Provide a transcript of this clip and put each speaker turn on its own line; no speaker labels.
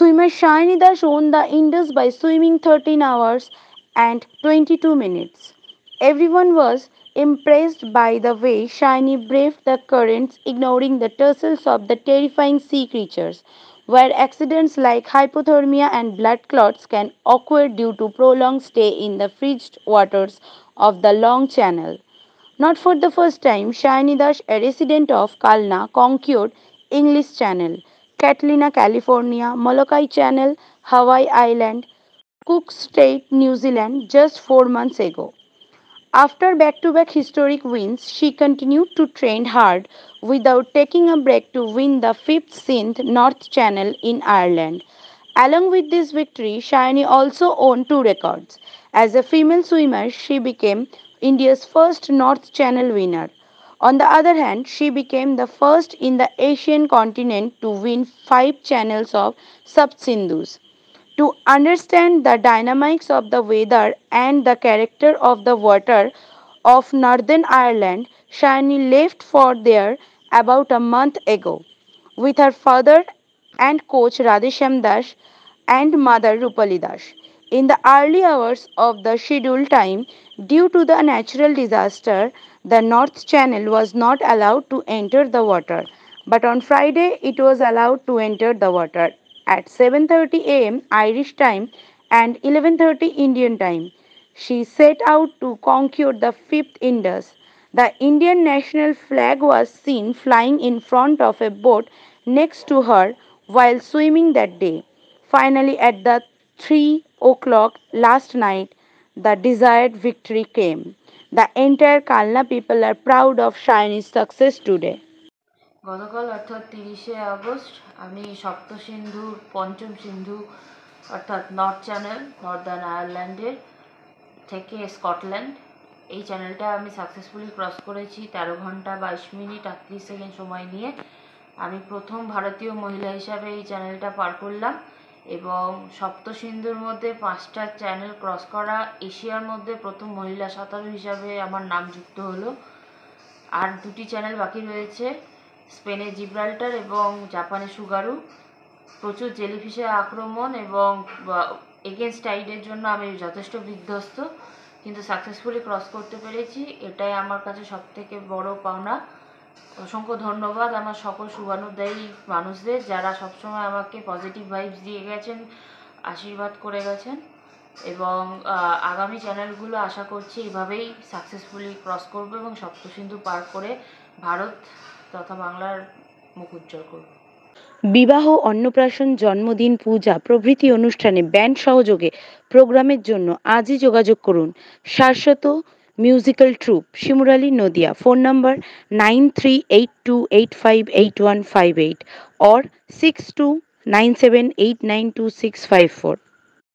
Swimmer Shiny Dash won the Indus by swimming 13 hours and 22 minutes. Everyone was impressed by the way Shiny braved the currents, ignoring the tussles of the terrifying sea creatures, where accidents like hypothermia and blood clots can occur due to prolonged stay in the frigid waters of the Long Channel. Not for the first time, Shiny Dash, a resident of Kalna, conquered English Channel, Catalina, California, Molokai Channel, Hawaii Island, Cook Strait, New Zealand just 4 months ago. After back to back historic wins, she continued to train hard without taking a break to win the 5th Synth North Channel in Ireland. Along with this victory, Shiny also owned two records. As a female swimmer, she became India's first North Channel winner. On the other hand, she became the first in the Asian continent to win 5 channels of Sub-Sindhus. To understand the dynamics of the weather and the character of the water of Northern Ireland, Shani left for there about a month ago with her father and coach Radhesham Das and mother Rupali Das. In the early hours of the scheduled time, due to the natural disaster, the North Channel was not allowed to enter the water. But on Friday, it was allowed to enter the water at 7:30 a.m. Irish time and 11:30 Indian time. She set out to conquer the fifth Indus. The Indian national flag was seen flying in front of a boat next to her while swimming that day. Finally, at the 3 o'clock last night, the desired victory came. The entire Kalna people are proud of Shiny's success today.
গতকাল অর্থাৎ 30শে August আমি সপ্তসিন্ধুর পঞ্চম সিন্ধু অর্থাৎ north channel Northern আয়ারল্যান্ডের থেকে Scotland এই চ্যানেলটা আমি সাকসেসফুলি ক্রস করেছি 13 ঘন্টা 22 মিনিট 38 সেকেন্ড সময় নিয়ে। আমি প্রথম ভারতীয় মহিলা হিসাবে এই চ্যানেলটা পার করলাম এবং সপ্তসিন্ধুর মধ্যে 5টা চ্যানেল ক্রস করা এশিয়ার মধ্যে প্রথম মহিলা সাঁতারু হিসাবে আমার নাম যুক্ত হলো। আর দুটি চ্যানেল বাকি রয়েছে, স্পেনের জিব্রাল্টার এবং জাপানের সুগারু। প্রচুর জেলিফিশের আক্রমণ এবং এগেনস্ট টাইডের জন্য আমি যথেষ্ট বিধ্বস্ত, কিন্তু সাকসেসফুলি ক্রস করতে পেরেছি, এটাই আমার কাছে সবথেকে বড় পাওনা। অসংখ্য ধন্যবাদ আমার সকল শুভানুধ্যায়ী মানুষদের যারা সবসময় আমাকে পজিটিভ ভাইবস দিয়ে গেছেন, আশীর্বাদ করে গেছেন এবং আগামী চ্যানেলগুলো আশা করছি এভাবেই সাকসেসফুলি ক্রস করবো এবং সপ্তসিন্ধু পার করে ভারত তথা বাংলার মুখ উজ্জ্বল করব।
বিবাহ, অন্নপ্রাশন, জন্মদিন, পূজা প্রভৃতি অনুষ্ঠানে ব্যান্ড সহযোগে প্রোগ্রামের জন্য আজই যোগাযোগ করুন। Shashwat musical troupe, Shimurali, Nadia. Phone number 9382858158 or 6297892654।